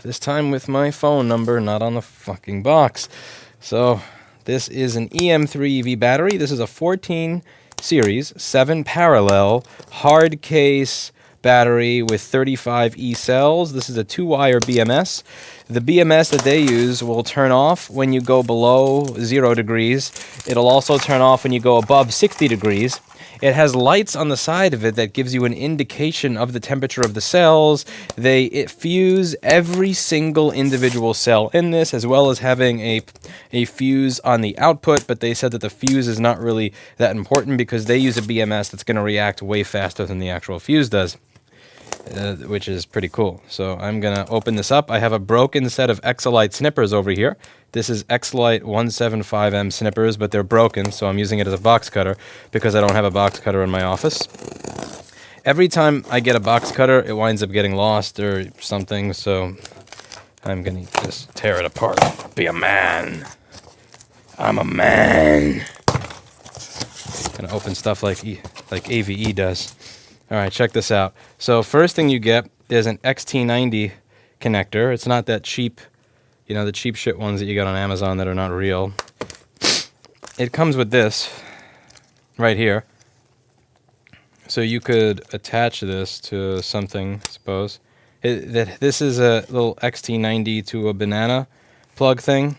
This time with my phone number, not on the fucking box. So, this is an EM3EV battery. This is a 14 series, 7 parallel, hard case battery with 35 E cells. This is a 2-wire BMS. The BMS that they use will turn off when you go below 0 degrees. It'll also turn off when you go above 60 degrees. It has lights on the side of it that gives you an indication of the temperature of the cells. It fuse every single individual cell in this, as well as having a fuse on the output, but they said that the fuse is not really that important because they use a BMS that's going to react way faster than the actual fuse does. Which is pretty cool. So I'm going to open this up. I have a broken set of Exolite snippers over here. This is Exolite 175M snippers, but they're broken, so I'm using it as a box cutter because I don't have a box cutter in my office. Every time I get a box cutter, it winds up getting lost or something, so I'm going to just tear it apart. Be a man. I'm a man. Going to open stuff like AVE does. All right, check this out. So first thing you get is an XT90 connector. It's not that cheap, you know, the cheap shit ones that you get on Amazon that are not real. It comes with this right here. So you could attach this to something, I suppose. This is a little XT90 to a banana plug thing.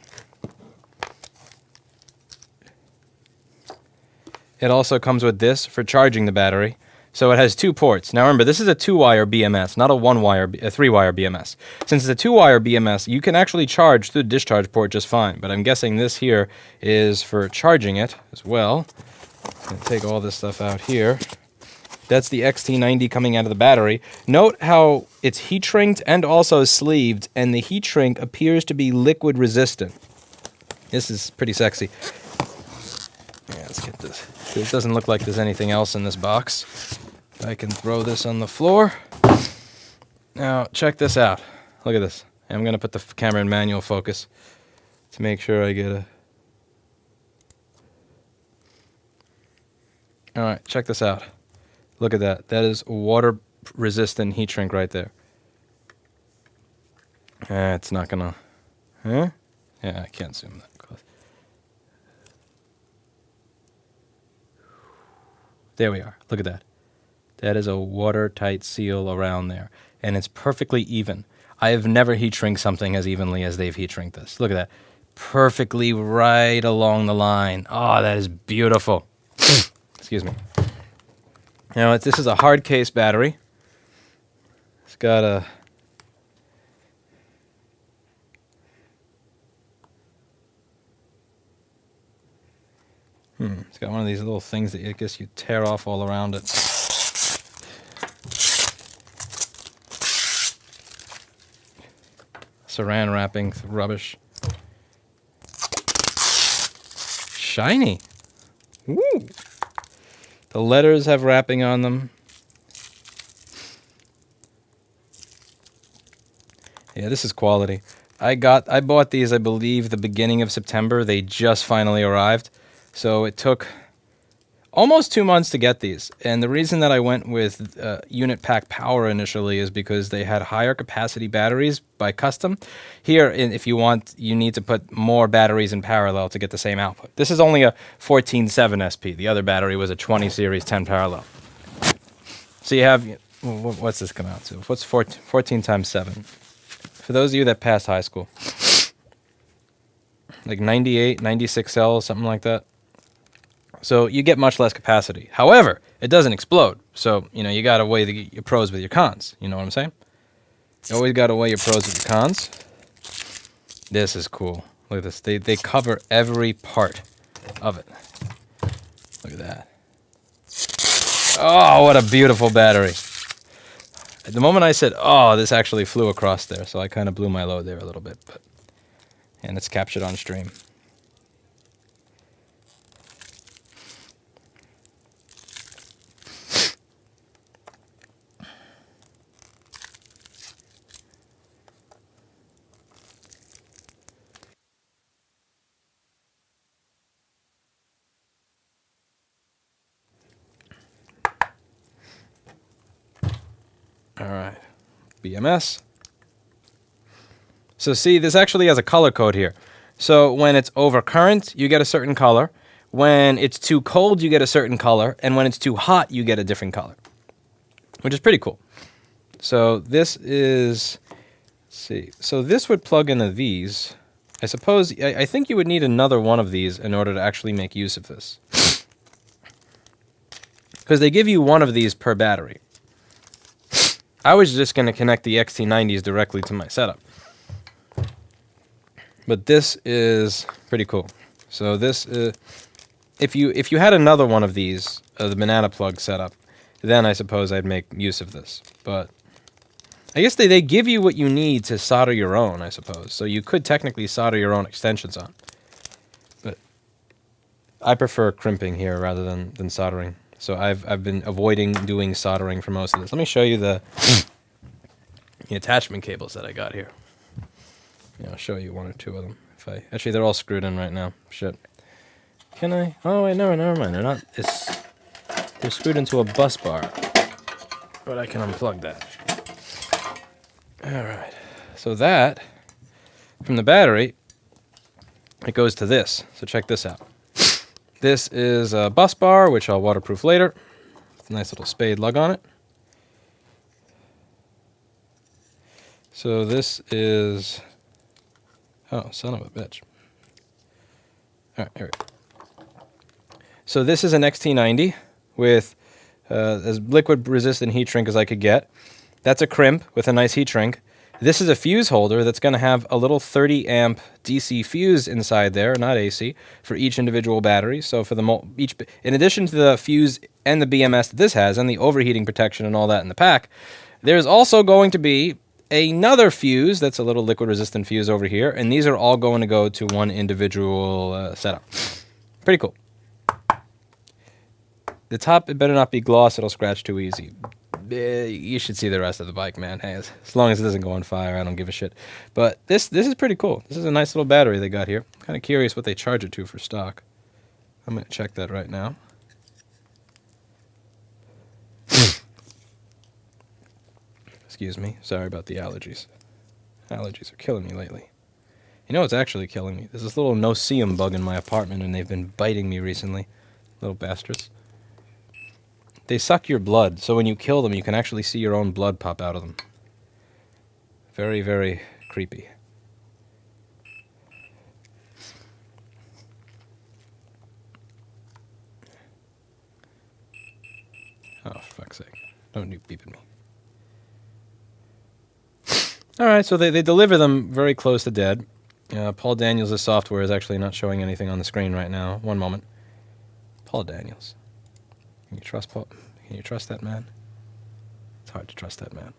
It also comes with this for charging the battery. So it has 2 ports. Now remember, this is a 2-wire BMS, not a 3-wire BMS. Since it's a 2-wire BMS, you can actually charge through the discharge port just fine. But I'm guessing this here is for charging it as well. I'm going to take all this stuff out here. That's the XT90 coming out of the battery. Note how it's heat shrinked and also sleeved, and the heat shrink appears to be liquid resistant. This is pretty sexy. Yeah, let's get this. It doesn't look like there's anything else in this box. I can throw this on the floor. Now, check this out. Look at this. I'm going to put the camera in manual focus to make sure I get a... Alright, check this out. Look at that. That is water-resistant heat shrink right there. It's not going to... Huh? Yeah, I can't zoom that close. There we are. Look at that. That is a watertight seal around there. And it's perfectly even. I have never heat shrink something as evenly as they've heat shrinked this. Look at that. Perfectly right along the line. Oh, that is beautiful. Excuse me. Now, this is a hard case battery. It's got a... It's got one of these little things that I guess you tear off all around it. Saran wrapping rubbish. Shiny. Woo! The letters have wrapping on them. Yeah, this is quality. I bought these, I believe, the beginning of September. They just finally arrived. So it took almost 2 months to get these. And the reason that I went with unit pack power initially is because they had higher capacity batteries by custom. Here, if you want, you need to put more batteries in parallel to get the same output. This is only a 14.7 SP. The other battery was a 20 series 10 parallel. So you have, what's this come out to? What's 14 times 7? For those of you that passed high school. Like 98, 96 cells, something like that. So you get much less capacity. However, it doesn't explode. So, you know, you got to weigh your pros with your cons. You know what I'm saying? You always got to weigh your pros with your cons. This is cool. Look at this. They cover every part of it. Look at that. Oh, what a beautiful battery. At the moment I said, oh, this actually flew across there. So I kind of blew my load there a little bit. And it's captured on stream. All right, BMS. So see, this actually has a color code here. So when it's over current, you get a certain color. When it's too cold, you get a certain color. And when it's too hot, you get a different color, which is pretty cool. So this is, let's see. So this would plug into these. I suppose, I think you would need another one of these in order to actually make use of this. Because they give you one of these per battery. I was just going to connect the XT90s directly to my setup. But this is pretty cool. So this, if you had another one of these, the banana plug setup, then I suppose I'd make use of this. But I guess they give you what you need to solder your own, I suppose. So you could technically solder your own extensions on. But I prefer crimping here rather than soldering. So I've been avoiding doing soldering for most of this. Let me show you the attachment cables that I got here. Yeah, I'll show you one or two of them. Actually, they're all screwed in right now. Shit. Can I? Oh wait, no, never mind. They're not. They're screwed into a bus bar, but I can unplug that. All right. So that from the battery, it goes to this. So check this out. This is a bus bar, which I'll waterproof later. It's a nice little spade lug on it. So this is... Oh, son of a bitch. All right, here we go. So this is an XT90 with as liquid-resistant heat shrink as I could get. That's a crimp with a nice heat shrink. This is a fuse holder that's going to have a little 30-amp DC fuse inside there, not AC, for each individual battery. So for in addition to the fuse and the BMS that this has, and the overheating protection and all that in the pack, there's also going to be another fuse that's a little liquid-resistant fuse over here, and these are all going to go to one individual setup. Pretty cool. The top, it better not be gloss, it'll scratch too easy. You should see the rest of the bike, man. Hey, as long as it doesn't go on fire, I don't give a shit. But this is pretty cool. This is a nice little battery they got here. I'm kind of curious what they charge it to for stock. I'm going to check that right now. Excuse me. Sorry about the allergies. Allergies are killing me lately. You know what's actually killing me? There's this little no-see-em bug in my apartment, and they've been biting me recently. Little bastards. They suck your blood, so when you kill them, you can actually see your own blood pop out of them. Very, very creepy. Oh, for fuck's sake. Don't you beep at me. Alright, so they deliver them very close to dead. Paul Daniels' software is actually not showing anything on the screen right now. One moment. Paul Daniels. Can you trust Paul? Can you trust that man? It's hard to trust that man.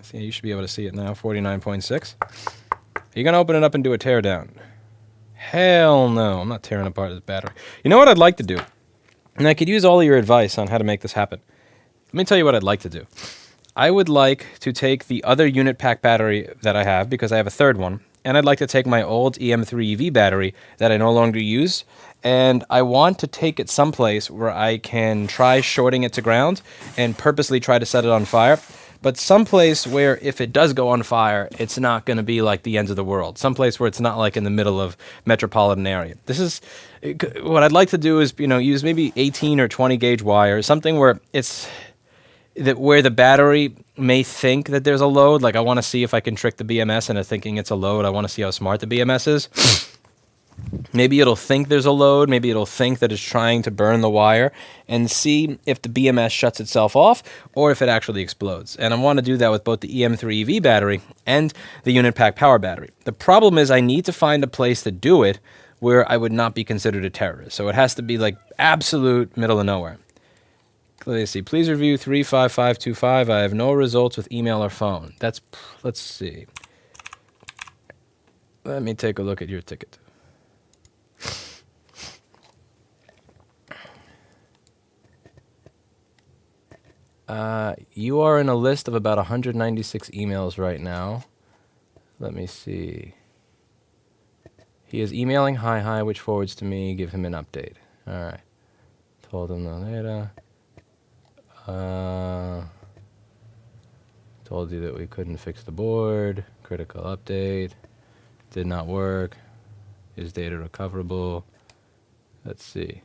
See, you should be able to see it now. 49.6. Are you going to open it up and do a teardown? Hell no. I'm not tearing apart this battery. You know what I'd like to do? And I could use all of your advice on how to make this happen. Let me tell you what I'd like to do. I would like to take the other unit pack battery that I have, because I have a third one, and I'd like to take my old EM3EV battery that I no longer use, and I want to take it someplace where I can try shorting it to ground and purposely try to set it on fire, but someplace where if it does go on fire, it's not going to be like the ends of the world. Someplace where it's not like in the middle of metropolitan area. This is what I'd like to do is, use maybe 18 or 20 gauge wire, something where it's where the battery may think that there's a load. Like I want to see if I can trick the BMS into thinking it's a load. I want to see how smart the BMS is. Maybe it'll think there's a load. Maybe it'll think that it's trying to burn the wire and see if the BMS shuts itself off or if it actually explodes. And I want to do that with both the EM3EV battery and the unit pack power battery. The problem is I need to find a place to do it where I would not be considered a terrorist. So it has to be like absolute middle of nowhere. Let's see. Please review 35525. I have no results with email or phone. Let's see. Let me take a look at your ticket. You are in a list of about 196 emails right now. Let me see. He is emailing hi, which forwards to me. Give him an update. All right. Told him no later. Told you that we couldn't fix the board. Critical update. Did not work. Is data recoverable? Let's see.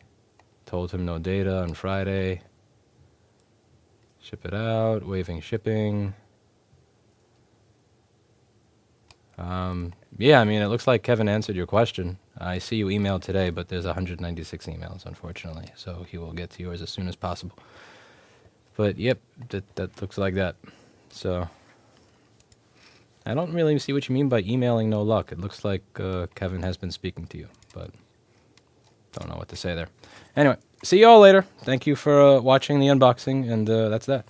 Told him no data on Friday. Ship it out. Waiving shipping. Yeah, I mean, it looks like Kevin answered your question. I see you emailed today, but there's 196 emails, unfortunately. So he will get to yours as soon as possible. But, yep, that looks like that. So, I don't really see what you mean by emailing no luck. It looks like Kevin has been speaking to you, but don't know what to say there. Anyway, see you all later. Thank you for watching the unboxing, and that's that.